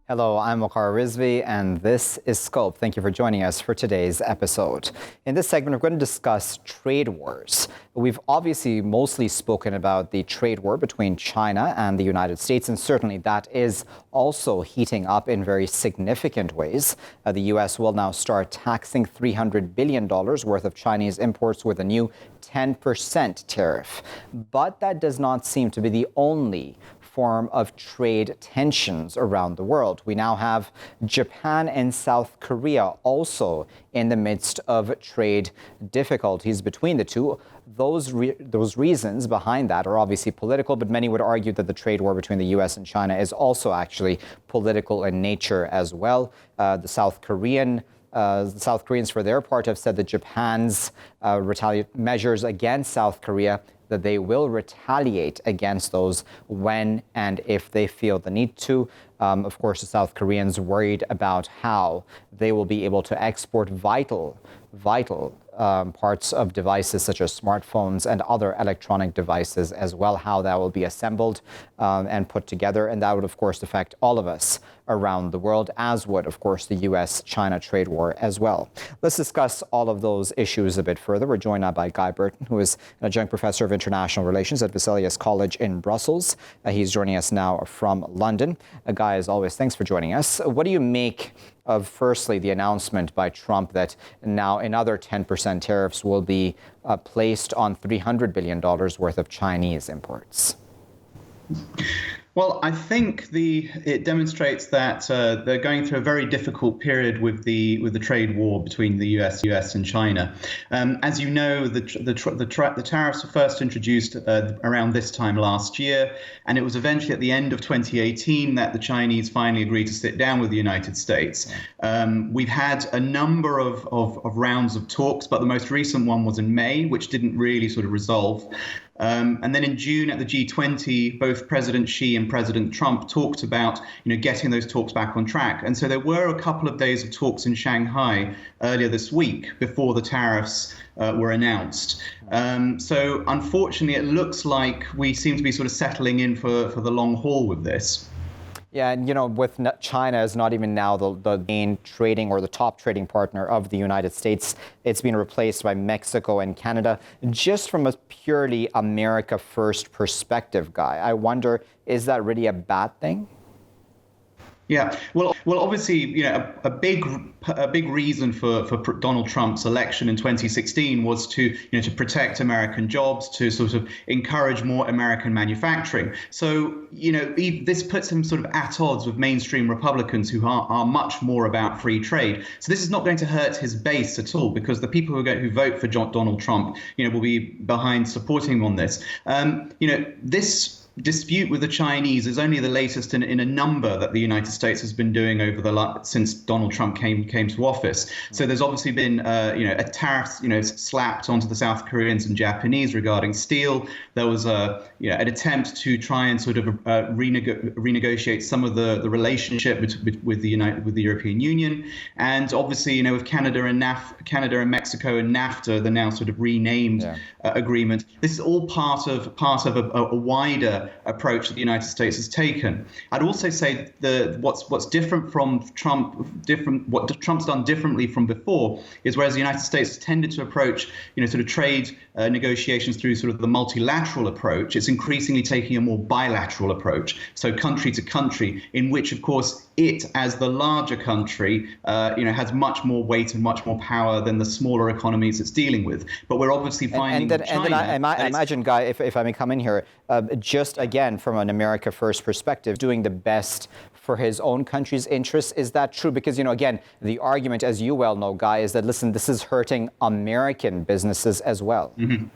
Hello, I'm Waqar Rizvi, and this is Scope. Thank you for joining us for today's episode. In this segment, we're going to discuss trade wars. We've obviously mostly spoken about the trade war between China and the United States, and certainly that is also heating up in very significant ways. The U.S. will now start taxing $300 billion worth of Chinese imports with a new 10% tariff. But that does not seem to be the only form of trade tensions around the world. We now have Japan and South Korea also in the midst of trade difficulties between the two. Those reasons behind that are obviously political, but many would argue that the trade war between the U.S. and China is also actually political in nature as well. The South Koreans, for their part, have said that Japan's measures against South Korea, that they will retaliate against those when and if they feel the need to. Of course, the South Koreans worried about how they will be able to export vital parts of devices such as smartphones and other electronic devices as well, how that will be assembled and put together. And that would, of course, affect all of us around the world, as would, of course, the U.S.-China trade war as well. Let's discuss all of those issues a bit further. We're joined now by Guy Burton, who is an adjunct professor of international relations at Vesalius College in Brussels. He's joining us now from London. Guy, as always, thanks for joining us. What do you make of, firstly, the announcement by Trump that now another 10% tariffs will be placed on $300 billion worth of Chinese imports? Well, I think it demonstrates that they're going through a very difficult period with the trade war between the US and China. As you know, the tariffs were first introduced around this time last year, and it was eventually at the end of 2018 that the Chinese finally agreed to sit down with the United States. We've had a number of rounds of talks, but the most recent one was in May, which didn't really sort of resolve. And then in June at the G20, both President Xi and President Trump talked about, getting those talks back on track. And so there were a couple of days of talks in Shanghai earlier this week before the tariffs were announced. So unfortunately, it looks like we seem to be sort of settling in for the long haul with this. Yeah, and with China as not even now the main trading or the top trading partner of the United States, it's been replaced by Mexico and Canada. Just from a purely America first perspective, Guy, I wonder, is that really a bad thing? Yeah, well, obviously, a big reason for Donald Trump's election in 2016 was to protect American jobs, to sort of encourage more American manufacturing. So, this puts him sort of at odds with mainstream Republicans who are much more about free trade. So this is not going to hurt his base at all, because the people who vote for Donald Trump, will be behind supporting him on this. This dispute with the Chinese is only the latest in a number that the United States has been doing since Donald Trump came to office. So there's obviously been a tariff slapped onto the South Koreans and Japanese regarding steel. There was an attempt to try and sort of renegotiate some of the relationship with the European Union, and obviously with Canada and Mexico and NAFTA, the now sort of renamed agreement. This is all part of a wider approach that the United States has taken. I'd also say what's different from Trump, what Trump's done differently from before is, whereas the United States has tended to approach, sort of trade negotiations through sort of the multilateral approach, it's increasingly taking a more bilateral approach. So country to country, in which, of course, it, as the larger country, has much more weight and much more power than the smaller economies it's dealing with. But we're obviously finding China. And then I imagine, Guy, if I may come in here, just again from an America First perspective, doing the best for his own country's interests. Is that true? Because, again, the argument, as you well know, Guy, is that, listen, this is hurting American businesses as well. Mm-hmm.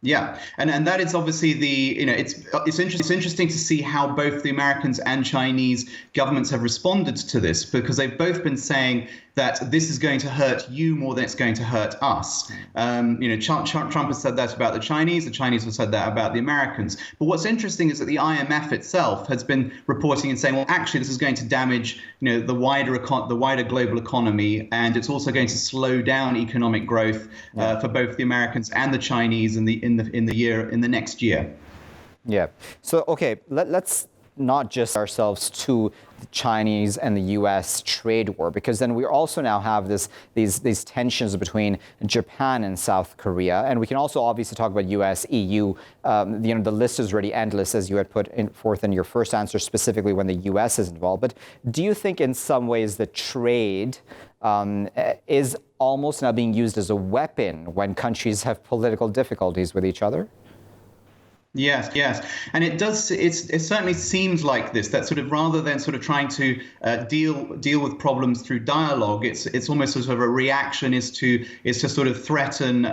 Yeah, and that is obviously it's interesting to see how both the Americans and Chinese governments have responded to this, because they've both been saying that this is going to hurt you more than it's going to hurt us. Trump has said that about the Chinese have said that about the Americans. But what's interesting is that the IMF itself has been reporting and saying, well, actually, this is going to damage, the wider global economy, and it's also going to slow down economic growth for both the Americans and the Chinese in the next year. Yeah. So, okay, let's not just ourselves to the Chinese and the U.S. trade war, because then we also now have these tensions between Japan and South Korea, and we can also obviously talk about U.S., EU. The list is really endless, as you had put forth in your first answer, specifically when the U.S. is involved. But do you think, in some ways, that trade is almost now being used as a weapon when countries have political difficulties with each other? Yes, and it does. It certainly seems like this. That sort of, rather than sort of trying to deal with problems through dialogue, it's almost sort of a reaction is to sort of threaten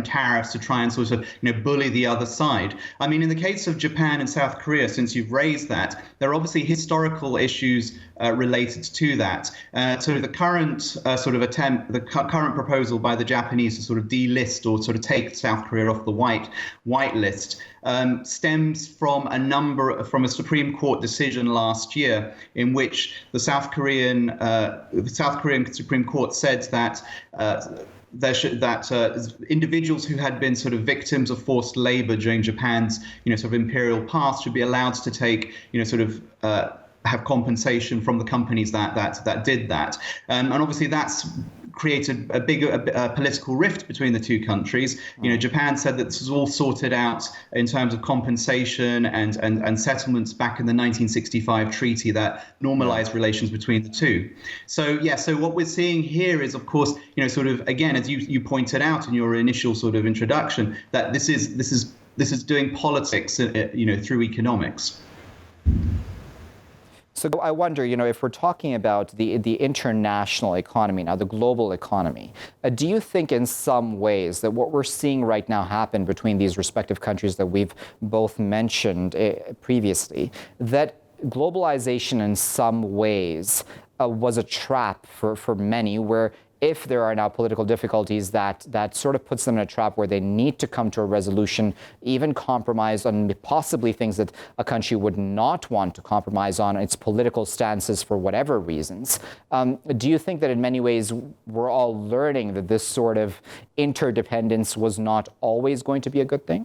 tariffs to try and sort of bully the other side. I mean, in the case of Japan and South Korea, since you've raised that, there are obviously historical issues related to that. So the current current proposal by the Japanese to sort of delist or sort of take South Korea off the white list stems from a Supreme Court decision last year, in which the South Korean Supreme Court said that individuals who had been sort of victims of forced labor during Japan's sort of imperial past should be allowed to take have compensation from the companies that did that, and obviously that's created a big political rift between the two countries. Japan said that this was all sorted out in terms of compensation and settlements back in the 1965 treaty that normalized relations between the two. So what we're seeing here is, of course, sort of, again, as you pointed out in your initial sort of introduction, that this is doing politics, through economics. So I wonder, if we're talking about the international economy now, the global economy, do you think in some ways that what we're seeing right now happen between these respective countries that we've both mentioned previously, that globalization in some ways was a trap for many, where if there are now political difficulties, that sort of puts them in a trap where they need to come to a resolution, even compromise on possibly things that a country would not want to compromise on its political stances for whatever reasons. Do you think that in many ways we're all learning that this sort of interdependence was not always going to be a good thing?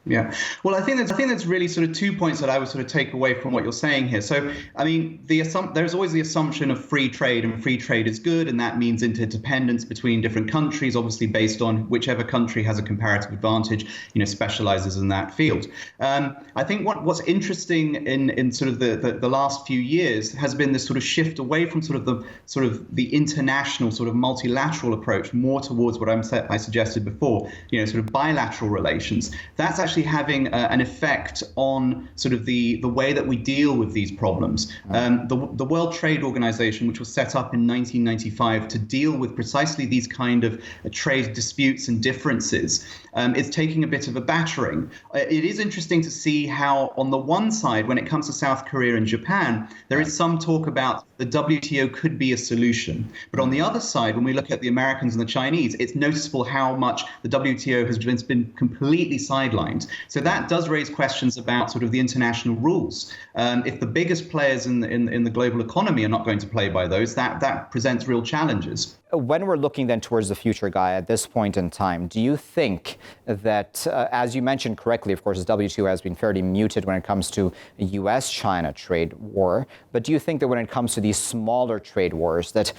Yeah, well, I think that's really sort of 2 points that I would sort of take away from what you're saying here. So, I mean, there's always the assumption of free trade, and free trade is good, and that means interdependence between different countries, obviously based on whichever country has a comparative advantage, specializes in that field. I think what's interesting in sort of the last few years has been this sort of shift away from sort of the international sort of multilateral approach, more towards what I suggested before, sort of bilateral relations. That's actually having an effect on sort of the way that we deal with these problems. The World Trade Organization, which was set up in 1995 to deal with precisely these kind of trade disputes and differences, is taking a bit of a battering. It is interesting to see how, on the one side, when it comes to South Korea and Japan, there is some talk about the WTO could be a solution. But on the other side, when we look at the Americans and the Chinese, it's noticeable how much the WTO has been completely sidelined. So that does raise questions about sort of the international rules. If the biggest players in the global economy are not going to play by those, that presents real challenges. When we're looking then towards the future, Guy, at this point in time, do you think that, as you mentioned correctly, of course, the WTO has been fairly muted when it comes to the U.S.-China trade war, but do you think that when it comes to these smaller trade wars, that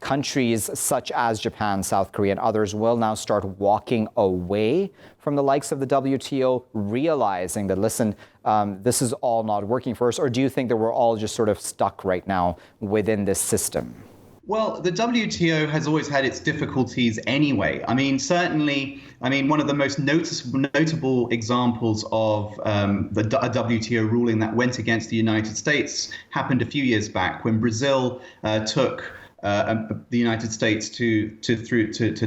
countries such as Japan, South Korea, and others will now start walking away from the likes of the WTO, realizing that, listen, this is all not working for us? Or do you think that we're all just sort of stuck right now within this system? Well, the WTO has always had its difficulties anyway. I mean, certainly, one of the most notable examples of a WTO ruling that went against the United States happened a few years back when Brazil took the United States to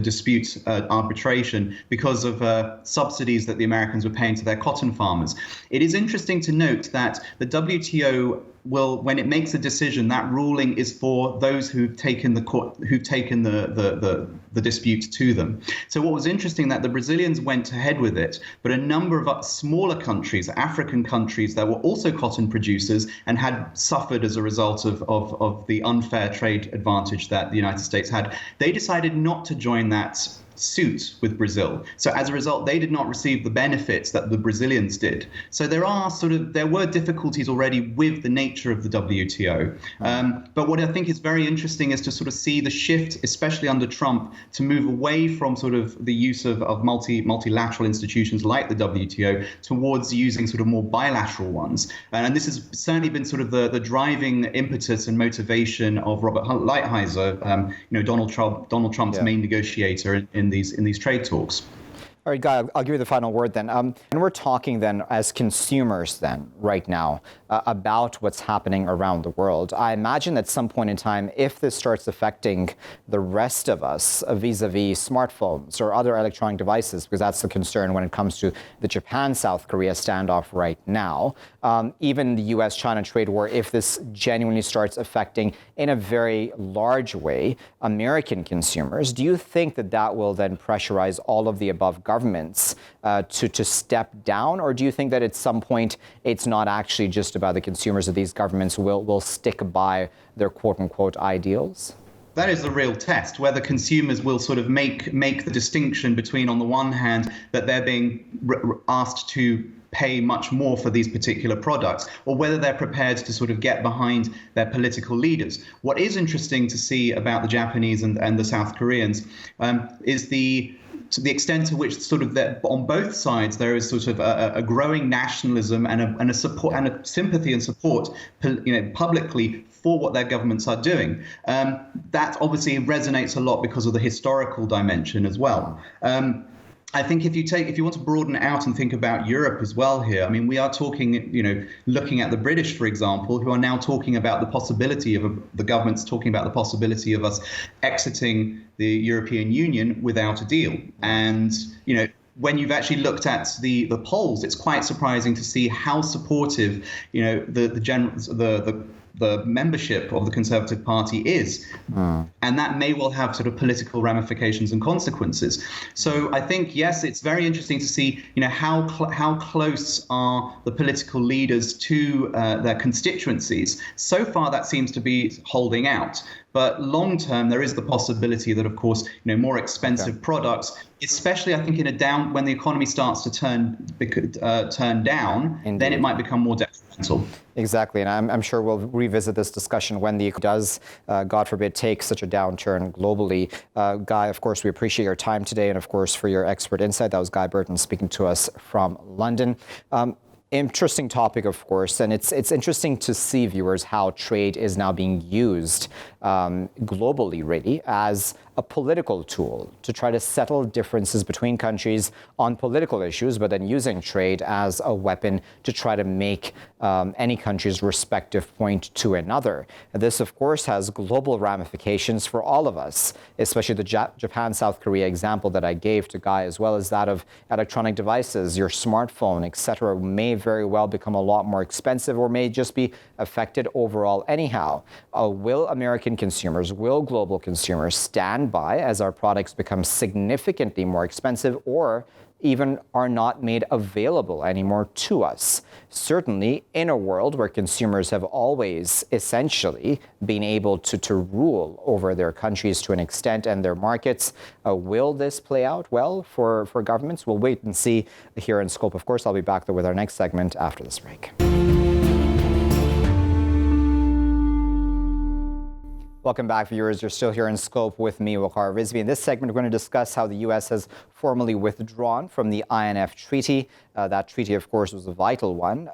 dispute arbitration because of subsidies that the Americans were paying to their cotton farmers. It is interesting to note that the WTO will, when it makes a decision, that ruling is for those who've taken the dispute to them. So what was interesting that the Brazilians went ahead with it, but a number of smaller countries, African countries that were also cotton producers and had suffered as a result of the unfair trade advantage that the United States had, they decided not to join that suit with Brazil. So as a result, they did not receive the benefits that the Brazilians did. So there were difficulties already with the nature of the WTO. But what I think is very interesting is to sort of see the shift, especially under Trump, to move away from sort of the use of multilateral institutions like the WTO towards using sort of more bilateral ones. And this has certainly been sort of the driving impetus and motivation of Robert Lighthizer, Donald Trump's main negotiator in these trade talks. All right, Guy, I'll give you the final word then. And we're talking then as consumers then right now about what's happening around the world. I imagine at some point in time, if this starts affecting the rest of us vis-a-vis smartphones or other electronic devices, because that's the concern when it comes to the Japan-South Korea standoff right now, even the U.S.-China trade war, if this genuinely starts affecting in a very large way American consumers, do you think that will then pressurize all of the above governments to step down? Or do you think that at some point it's not actually just about the consumers, that these governments will stick by their quote-unquote ideals? That is the real test, whether consumers will sort of make the distinction between, on the one hand, that they're being asked to pay much more for these particular products, or whether they're prepared to sort of get behind their political leaders. What is interesting to see about the Japanese and the South Koreans is to the extent to which sort of on both sides there is sort of a growing nationalism and a support and a sympathy and support, publicly for what their governments are doing. That obviously resonates a lot because of the historical dimension as well. I think if you want to broaden out and think about Europe as well here, I mean, we are talking, looking at the British, for example, who are now talking about the possibility of the government's talking about the possibility of us exiting the European Union without a deal. And, when you've actually looked at the polls, it's quite surprising to see how supportive, the membership of the Conservative Party is. And that may well have sort of political ramifications and consequences. So I think, yes, it's very interesting to see, how close are the political leaders to their constituencies. So far, that seems to be holding out. But long term, there is the possibility that, of course, more expensive products, especially I think when the economy starts to turn down, Indeed. Then it might become more detrimental. Exactly, and I'm sure we'll revisit this discussion when the economy does, God forbid, take such a downturn globally. Guy, of course, we appreciate your time today, and of course for your expert insight. That was Guy Burton speaking to us from London. Interesting topic, of course, and it's interesting to see, viewers, how trade is now being used globally, really, as a political tool to try to settle differences between countries on political issues, but then using trade as a weapon to try to make any country's respective point to another. And this, of course, has global ramifications for all of us, especially the Japan-South Korea example that I gave to Guy, as well as that of electronic devices, your smartphone, etc., may very well become a lot more expensive or may just be affected overall anyhow. Will American consumers, will global consumers stand by as our products become significantly more expensive or even are not made available anymore to us? Certainly in a world where consumers have always essentially been able to rule over their countries to an extent and their markets, will this play out well for governments? We'll wait and see here in Scope. Of course, I'll be back there with our next segment after this break. Welcome back, viewers. You're still here in Scope with me, Waqar Rizvi. In this segment, we're going to discuss how the U.S. has formally withdrawn from the INF Treaty. That treaty, of course, was a vital one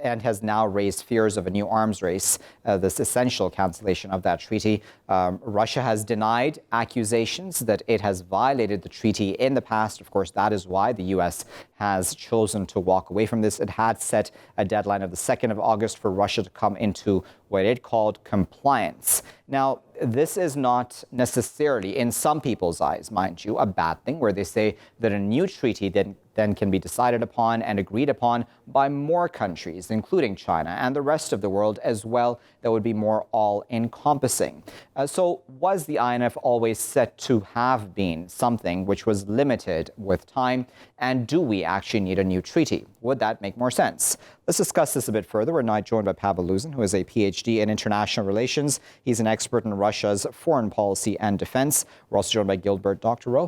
and has now raised fears of a new arms race, this essential cancellation of that treaty. Russia has denied accusations that it has violated the treaty in the past. Of course, that is why the U.S. has chosen to walk away from this. It had set a deadline of the 2nd of August for Russia to come into what it called compliance. Now, this is not necessarily, in some people's eyes, mind you, a bad thing, where they say that a new treaty that then can be decided upon and agreed upon by more countries, including China and the rest of the world as well, that would be more all-encompassing. So was the INF always set to have been something which was limited with time? And do we actually need a new treaty? Would that make more sense? Let's discuss this a bit further. We're now joined by Pavel Luzin, who is a PhD in international relations. He's an expert in Russia's foreign policy and defense. We're also joined by Gilbert, Doctorow,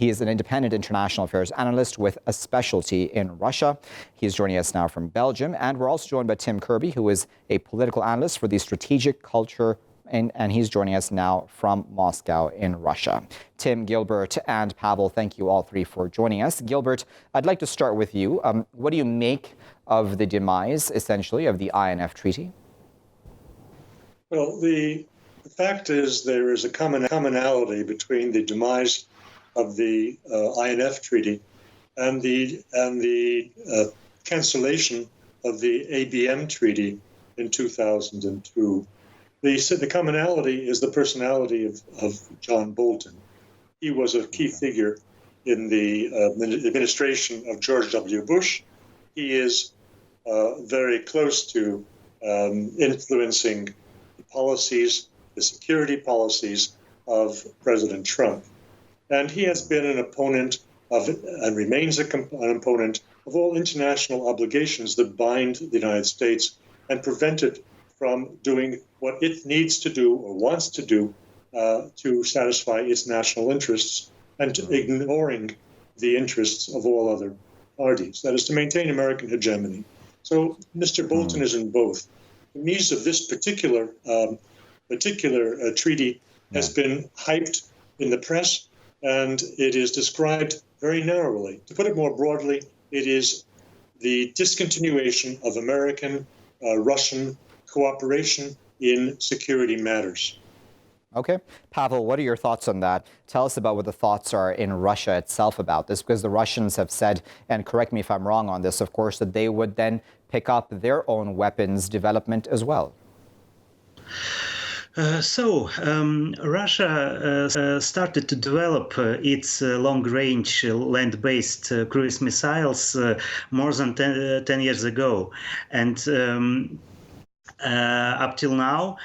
he is an independent international affairs analyst with a specialty in Russia. He's joining us now from Belgium. And we're also joined by Tim Kirby, who is a political analyst for the strategic culture, and he's joining us now from Moscow in Russia. Tim, Gilbert, and Pavel, thank you all three for joining us. Gilbert, I'd like to start with you. What do you make of the demise, essentially, of the INF Treaty? Well, the fact is there is a commonality between the demise of the INF Treaty and the cancellation of the ABM Treaty in 2002. The commonality is the personality of John Bolton. He was a key figure in the administration of George W. Bush. He is very close to influencing the policies, the security policies of President Trump. And he has been an opponent of, and remains an opponent of all international obligations that bind the United States and prevent it from doing what it needs to do or wants to do to satisfy its national interests and to ignoring the interests of all other parties. That is to maintain American hegemony. So Mr. Bolton is in both. The news of this particular treaty has been hyped in the press, and it is described very narrowly. To put it more broadly, it is the discontinuation of American-Russian cooperation in security matters. Okay. Pavel, what are your thoughts on that? Tell us about what the thoughts are in Russia itself about this, because the Russians have said, and correct me if I'm wrong on this, of course, that they would then pick up their own weapons development as well. Russia started to develop its long-range land-based cruise missiles more than 10 years ago. And up till now,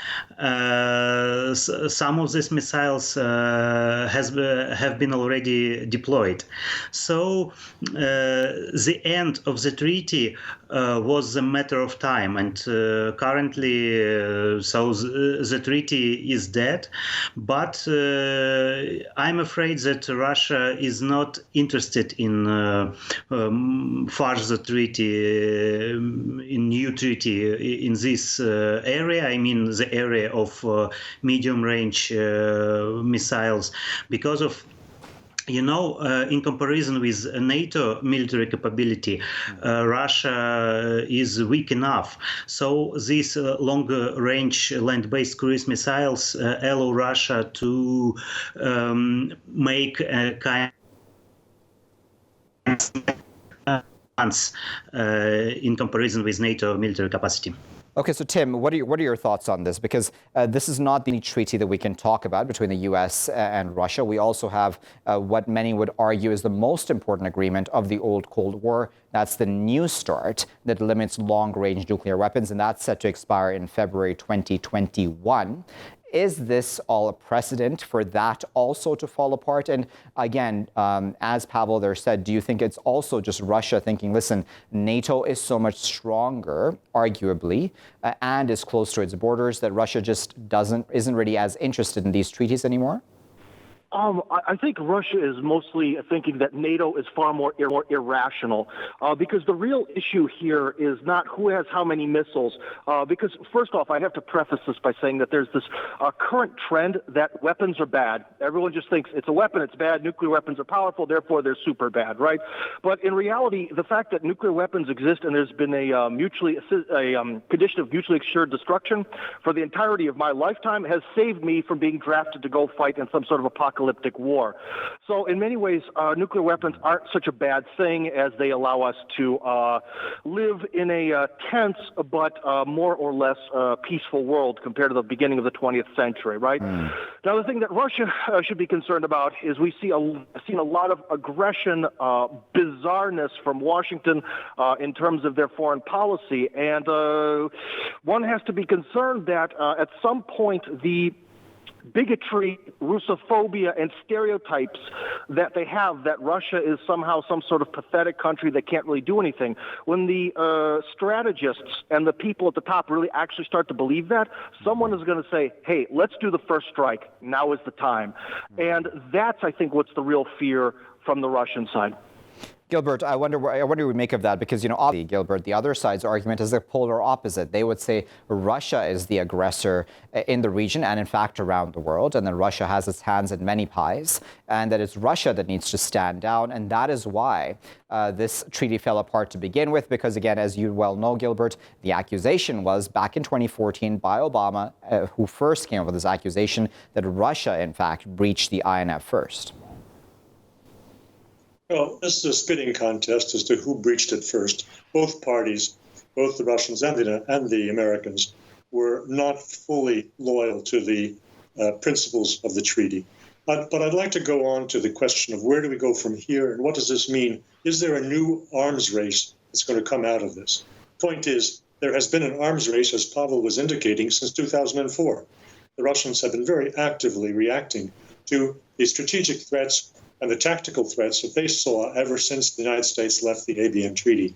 some of these missiles have been already deployed. So the end of the treaty was a matter of time, and currently, the treaty is dead. But I'm afraid that Russia is not interested in further treaty, in new treaty in this area. I mean, the area of medium-range missiles, because of, in comparison with NATO military capability, Russia is weak enough. So these long-range land-based cruise missiles allow Russia to make a kind of in comparison with NATO military capacity. Okay, so Tim, what are your thoughts on this? Because this is not the only treaty that we can talk about between the U.S. and Russia. We also have what many would argue is the most important agreement of the old Cold War. That's the New START that limits long-range nuclear weapons, and that's set to expire in February 2021. Is this all a precedent for that also to fall apart? And again, as Pavel there said, do you think it's also just Russia thinking, listen, NATO is so much stronger, arguably, and is close to its borders, that Russia just isn't really as interested in these treaties anymore? I think Russia is mostly thinking that NATO is far more irrational, because the real issue here is not who has how many missiles. Because first off, I have to preface this by saying that there's this current trend that weapons are bad. Everyone just thinks it's a weapon, it's bad. Nuclear weapons are powerful, therefore they're super bad, right? But in reality, the fact that nuclear weapons exist and there's been a condition of mutually assured destruction for the entirety of my lifetime has saved me from being drafted to go fight in some sort of apocalyptic apocalyptic war. So in many ways, nuclear weapons aren't such a bad thing as they allow us to live in a tense but more or less peaceful world compared to the beginning of the 20th century, right? Now, the thing that Russia should be concerned about is we've seen a lot of aggression, bizarreness from Washington in terms of their foreign policy, and one has to be concerned that at some point the bigotry, Russophobia, and stereotypes that they have that Russia is somehow some sort of pathetic country that can't really do anything. When the strategists and the people at the top really actually start to believe that, someone is going to say, hey, let's do the first strike. Now is the time. And that's, I think, what's the real fear from the Russian side. Gilbert, I wonder what we make of that, because, obviously, Gilbert, the other side's argument is the polar opposite. They would say Russia is the aggressor in the region and, in fact, around the world, and that Russia has its hands in many pies, and that it's Russia that needs to stand down, and that is why this treaty fell apart to begin with, because, again, as you well know, Gilbert, the accusation was back in 2014 by Obama, who first came up with this accusation that Russia, in fact, breached the INF first. Well, this is a spitting contest as to who breached it first. Both parties, both the Russians and the Americans, were not fully loyal to the principles of the treaty. But I'd like to go on to the question of where do we go from here and what does this mean? Is there a new arms race that's going to come out of this? Point is, there has been an arms race, as Pavel was indicating, since 2004. The Russians have been very actively reacting to the strategic threats and the tactical threats that they saw ever since the United States left the ABM Treaty.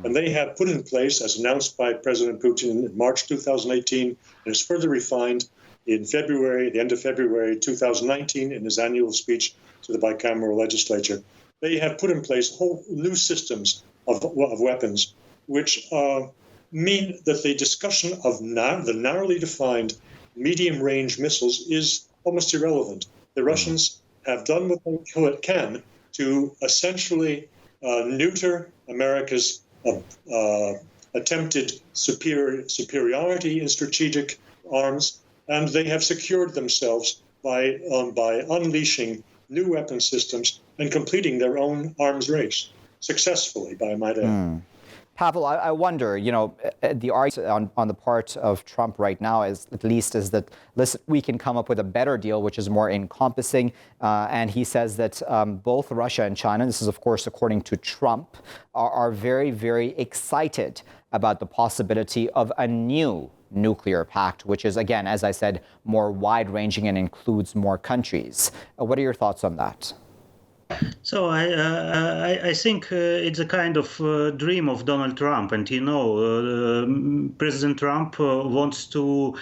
And they have put in place, as announced by President Putin in March 2018, and is further refined in February, the end of February 2019, in his annual speech to the bicameral legislature. They have put in place whole new systems of weapons, which mean that the discussion of the narrowly defined medium-range missiles is almost irrelevant. The Russians have done what they can to essentially neuter America's attempted superiority in strategic arms, and they have secured themselves by unleashing new weapon systems and completing their own arms race successfully, by my add. Pavel, I wonder, the argument on the part of Trump right now is that, listen, we can come up with a better deal, which is more encompassing. And he says that both Russia and China, this is, of course, according to Trump, are very, very excited about the possibility of a new nuclear pact, which is, again, as I said, more wide-ranging and includes more countries. What are your thoughts on that? So I think it's a kind of dream of Donald Trump, and President Trump wants to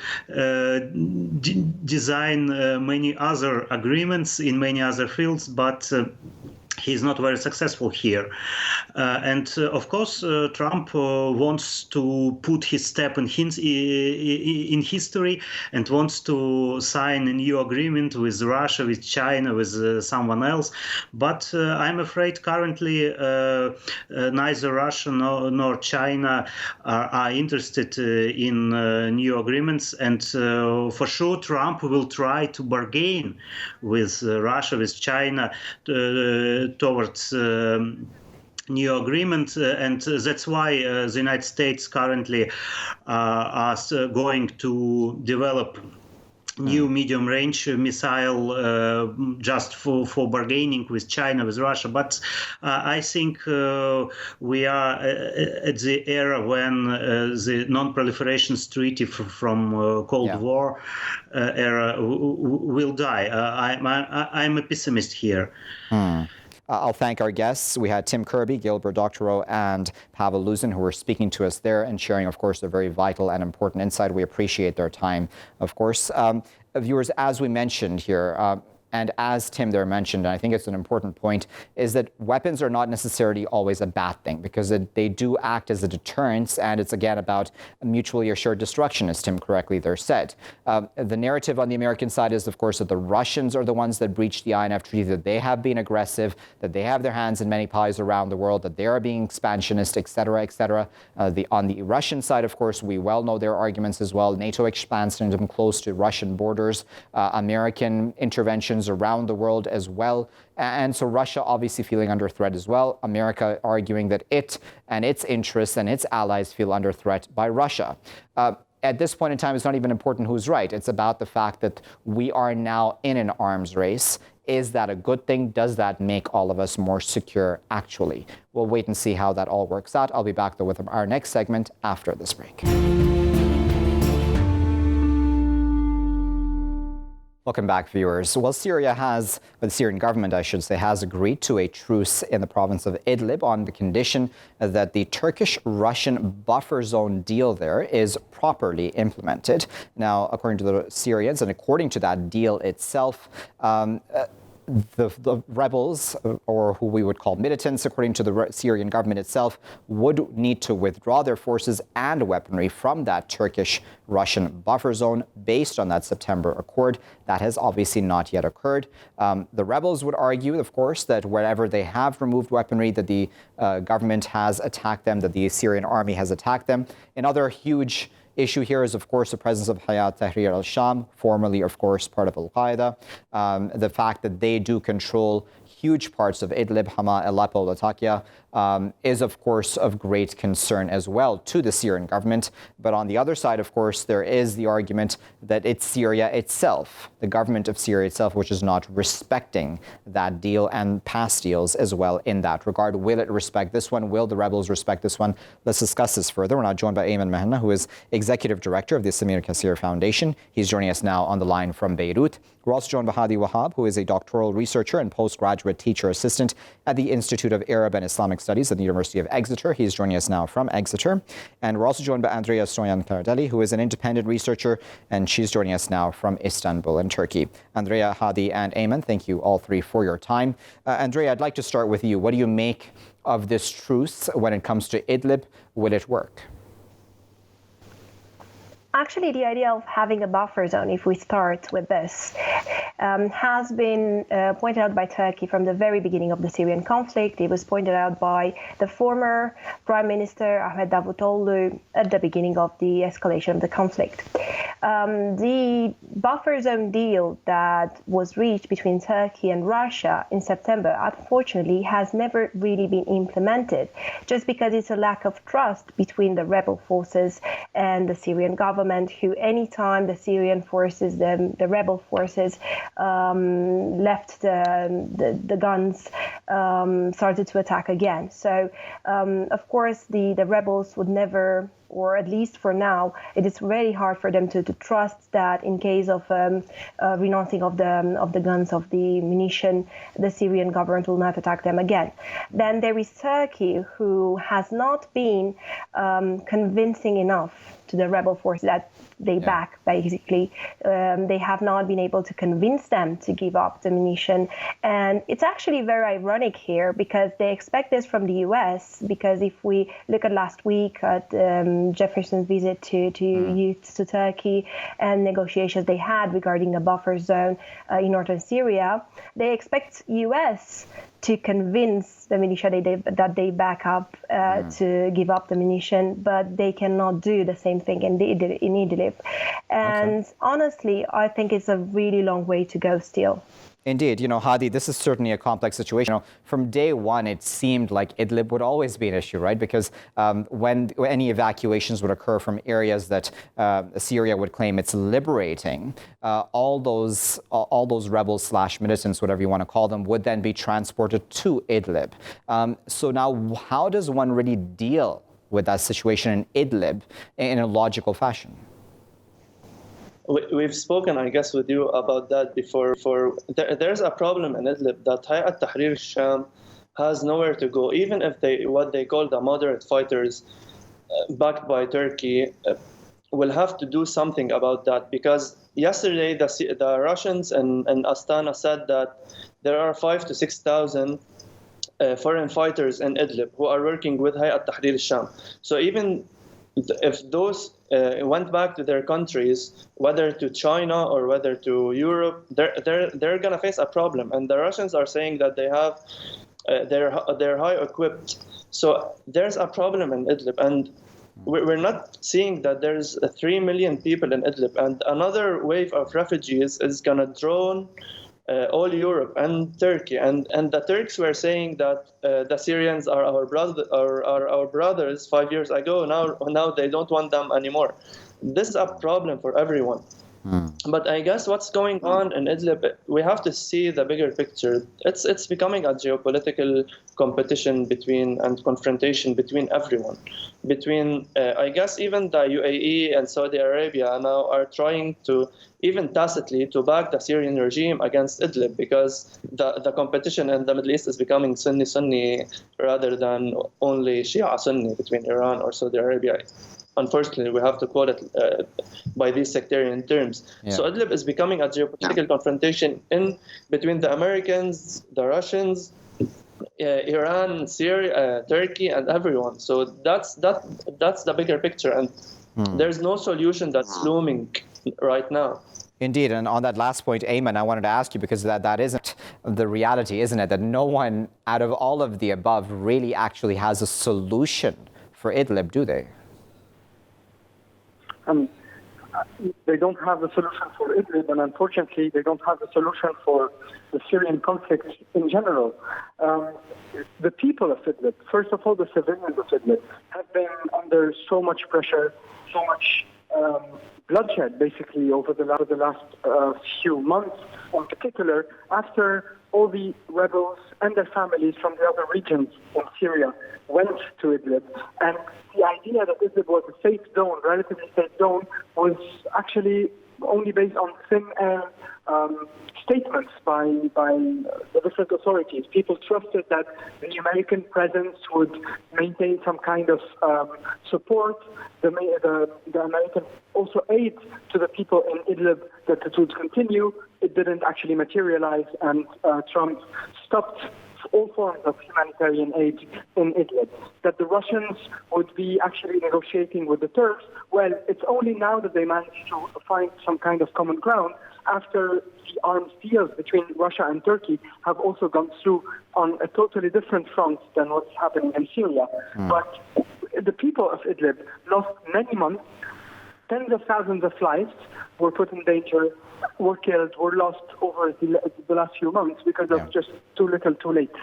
design many other agreements in many other fields, but he's not very successful here. Of course, Trump wants to put his step in history and wants to sign a new agreement with Russia, with China, with someone else. But I'm afraid currently neither Russia nor China are interested in new agreements. And for sure, Trump will try to bargain with Russia, with China, towards new agreement, and that's why the United States currently are going to develop new medium-range missile just for bargaining with China, with Russia. But I think we are at the era when the non-proliferation treaty from Cold War era will die. I'm a pessimist here. I'll thank our guests. We had Tim Kirby, Gilbert, Doctorow, and Pavel Luzin, who were speaking to us there and sharing, of course, a very vital and important insight. We appreciate their time, of course. Viewers, as we mentioned here, and as Tim there mentioned, and I think it's an important point, is that weapons are not necessarily always a bad thing, because they do act as a deterrence, and it's again about mutually assured destruction, as Tim correctly there said. The narrative on the American side is, of course, that the Russians are the ones that breached the INF Treaty, that they have been aggressive, that they have their hands in many pies around the world, that they are being expansionist, et cetera, et cetera. On the Russian side, of course, we well know their arguments as well. NATO expansionism close to Russian borders, American interventions nations around the world as well. And so Russia obviously feeling under threat as well. America arguing that it and its interests and its allies feel under threat by Russia. At this point in time, it's not even important who's right. It's about the fact that we are now in an arms race. Is that a good thing? Does that make all of us more secure, actually? We'll wait and see how that all works out. I'll be back, though, with our next segment after this break. Welcome back, viewers. Well, the Syrian government, I should say, has agreed to a truce in the province of Idlib on the condition that the Turkish-Russian buffer zone deal there is properly implemented. Now, according to the Syrians and according to that deal itself, the rebels, or who we would call militants, according to the Syrian government itself, would need to withdraw their forces and weaponry from that Turkish-Russian buffer zone based on that September accord. That has obviously not yet occurred. The rebels would argue, of course, that wherever they have removed weaponry, that the government has attacked them, that the Syrian army has attacked them. Another huge issue here is, of course, the presence of Hayat Tahrir al-Sham, formerly, of course, part of Al-Qaeda. The fact that they do control huge parts of Idlib, Hama, Aleppo, Latakia, is, of course, of great concern as well to the Syrian government. But on the other side, of course, there is the argument that it's Syria itself, the government of Syria itself, which is not respecting that deal and past deals as well in that regard. Will it respect this one? Will the rebels respect this one? Let's discuss this further. We're now joined by Ayman Mhanna, who is Executive Director of the Samir Kassir Foundation. He's joining us now on the line from Beirut. We're also joined by Hadi Wahab, who is a doctoral researcher and postgraduate teacher assistant at the Institute of Arab and Islamic Studies at the University of Exeter. He's joining us now from Exeter. And we're also joined by Andreea Stoian Karadeli, who is an independent researcher, and she's joining us now from Istanbul in Turkey. Andreea, Hadi, and Ayman, thank you all three for your time. Andreea, I'd like to start with you. What do you make of this truce when it comes to Idlib? Will it work? Actually, the idea of having a buffer zone, if we start with this, has been pointed out by Turkey from the very beginning of the Syrian conflict. It was pointed out by the former Prime Minister Ahmed Davutoglu at the beginning of the escalation of the conflict. The buffer zone deal that was reached between Turkey and Russia in September, unfortunately, has never really been implemented, just because it's a lack of trust between the rebel forces and the Syrian government, who anytime the Syrian forces, the rebel forces, left the guns, started to attack again. So, of course, the rebels would never, or at least for now, it is very hard for them to trust that in case of renouncing of the guns, of the munition, the Syrian government will not attack them again. Then there is Turkey, who has not been convincing enough to the rebel forces that they back, basically. They have not been able to convince them to give up the munition. And it's actually very ironic here, because they expect this from the US, because if we look at last week at Jefferson's visit to Turkey and negotiations they had regarding a buffer zone in northern Syria, they expect US to convince the militia that they back up to give up the munition, but they cannot do the same thing in Idlib. And honestly, I think it's a really long way to go still. Indeed. Hadi, this is certainly a complex situation. From day one, it seemed like Idlib would always be an issue, right? Because when any evacuations would occur from areas that Syria would claim it's liberating, all those rebels / militants, whatever you want to call them, would then be transported to Idlib. So now, how does one really deal with that situation in Idlib in a logical fashion? We've spoken, I guess, with you about that before. There's a problem in Idlib that Hayat Tahrir al-Sham has nowhere to go, even if what they call the moderate fighters backed by Turkey will have to do something about that. Because yesterday the Russians and Astana said that there are 5,000 to 6,000 foreign fighters in Idlib who are working with Hayat Tahrir al-Sham. So even if those went back to their countries, whether to China or whether to Europe, they're gonna face a problem. And the Russians are saying that they have they're high equipped. So there's a problem in Idlib, and we're not seeing that there's 3 million people in Idlib, and another wave of refugees is gonna drone all Europe and Turkey, and the Turks were saying that the Syrians are our brothers 5 years ago. Now they don't want them anymore. This is a problem for everyone. But I guess what's going on in Idlib, we have to see the bigger picture. It's becoming a geopolitical competition and confrontation between everyone. I guess even the UAE and Saudi Arabia now are trying to, even tacitly, to back the Syrian regime against Idlib, because the competition in the Middle East is becoming Sunni rather than only Shia-Sunni between Iran or Saudi Arabia. Unfortunately, we have to call it by these sectarian terms. Yeah. So Idlib is becoming a geopolitical confrontation between the Americans, the Russians, Iran, Syria, Turkey, and everyone. So that's the bigger picture, and there's no solution that's looming right now. Indeed, and on that last point, Ayman, I wanted to ask you, because that isn't the reality, isn't it? That no one out of all of the above really actually has a solution for Idlib, do they? They don't have a solution for Idlib, and unfortunately, they don't have a solution for the Syrian conflict in general. The people of Idlib, first of all, the civilians of Idlib, have been under so much pressure, so much bloodshed, basically, over the last few months, in particular, after all the rebels and their families from the other regions in Syria went to Idlib. And the idea that Idlib was a safe zone, relatively safe zone, was actually only based on thin air statements by the different authorities. People trusted that the American presence would maintain some kind of support, the American also aid to the people in Idlib, that it would continue. It didn't actually materialize, and Trump stopped all forms of humanitarian aid in Idlib. That the Russians would be actually negotiating with the Turks, well, it's only now that they managed to find some kind of common ground after the arms deals between Russia and Turkey have also gone through on a totally different front than what's happening in Syria. But the people of Idlib lost many months. Tens of thousands of lives were put in danger, were killed, were lost over the last few months because of just too little, too late.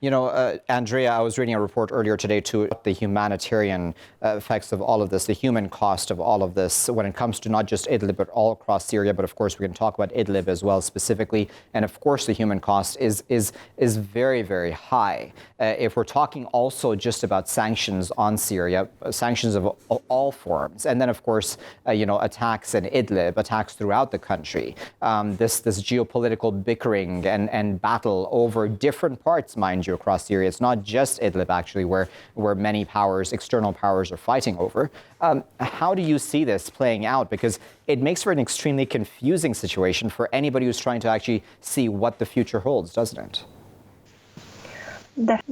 You know, Andreea, I was reading a report earlier today too, the humanitarian effects of all of this, the human cost of all of this when it comes to not just Idlib, but all across Syria. But of course, we can talk about Idlib as well specifically. And of course, the human cost is very, very high. If we're talking also just about sanctions on Syria, sanctions of all forms, and then of course, attacks in Idlib, attacks throughout the country, this geopolitical bickering and battle over different parts, mind you, across Syria. It's not just Idlib, actually, where many powers, external powers, are fighting over. How do you see this playing out? Because it makes for an extremely confusing situation for anybody who's trying to actually see what the future holds, doesn't it?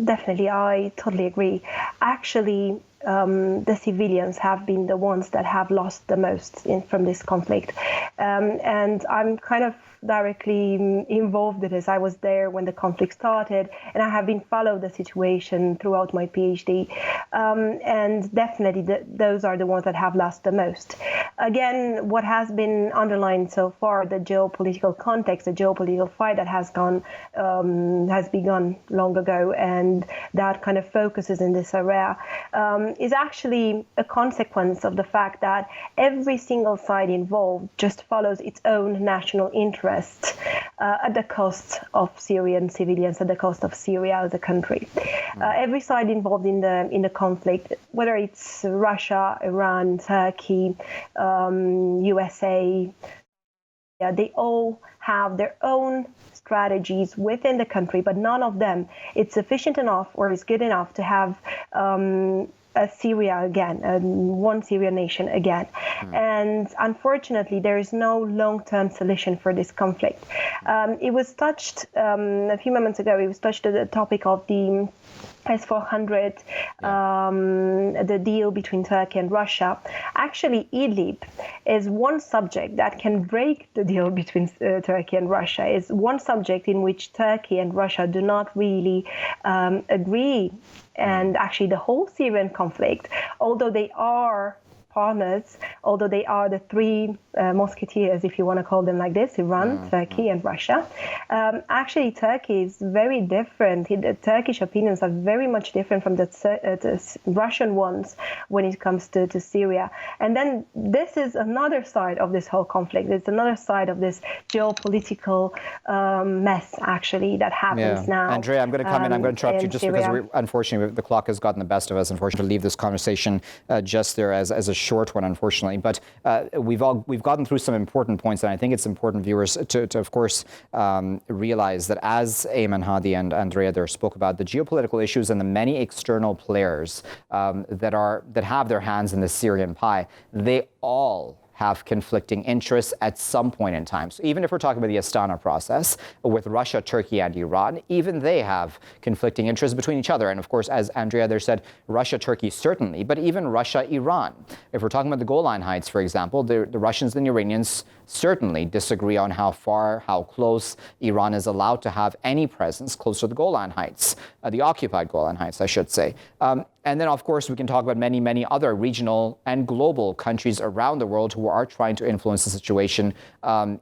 Definitely, I totally agree. Actually, the civilians have been the ones that have lost the most from this conflict. And I'm kind of directly involved in this. I was there when the conflict started, and I have been following the situation throughout my PhD. And definitely those are the ones that have lost the most. Again, what has been underlined so far, the geopolitical context, the geopolitical fight that has begun long ago, and that kind of focuses in this area, is actually a consequence of the fact that every single side involved just follows its own national interest at the cost of Syrian civilians, at the cost of Syria as a country. Every side involved in the conflict, whether it's Russia, Iran, Turkey, USA, they all have their own strategies within the country, but none of them is sufficient enough or is good enough to have a Syria again, one Syrian nation again. And unfortunately, there is no long-term solution for this conflict. It was touched a few moments ago, it was touched at the topic of the S-400, the deal between Turkey and Russia. Actually, Idlib is one subject that can break the deal between Turkey and Russia. It's one subject in which Turkey and Russia do not really agree. And actually, the whole Syrian conflict, although they are partners, although they are the three musketeers, if you want to call them like this, Iran, Turkey, and Russia. Actually, Turkey is very different. The Turkish opinions are very much different from the Russian ones when it comes to Syria. And then this is another side of this whole conflict. It's another side of this geopolitical mess, actually, that happens now. Andreea, I'm going to come in. I'm going to interrupt you just Syria. because, unfortunately, the clock has gotten the best of us, unfortunately, to leave this conversation just there as a short one, unfortunately. But we've gotten through some important points, and I think it's important, viewers, to of course, realize that as Ayman, Hadi, and Andreea there spoke about the geopolitical issues and the many external players that have their hands in the Syrian pie, they all have conflicting interests at some point in time. So even if we're talking about the Astana process with Russia, Turkey, and Iran, even they have conflicting interests between each other. And of course, as Andreea there said, Russia, Turkey certainly, but even Russia, Iran. If we're talking about the Golan Heights, for example, the Russians and the Iranians certainly disagree on how far, how close Iran is allowed to have any presence close to the Golan Heights, the occupied Golan Heights, I should say. And then, of course, we can talk about many, many other regional and global countries around the world who are trying to influence the situation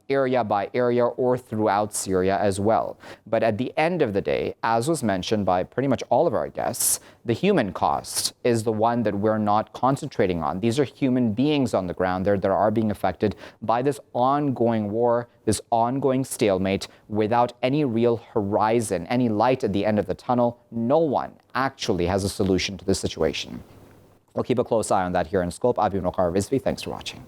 area by area or throughout Syria as well. But at the end of the day, as was mentioned by pretty much all of our guests, the human cost is the one that we're not concentrating on. These are human beings on the ground there that are being affected by this ongoing war, this ongoing stalemate without any real horizon, any light at the end of the tunnel. No one actually has a solution to this situation. We'll keep a close eye on that here in Scope. I've been Waqar Rizvi. Thanks for watching.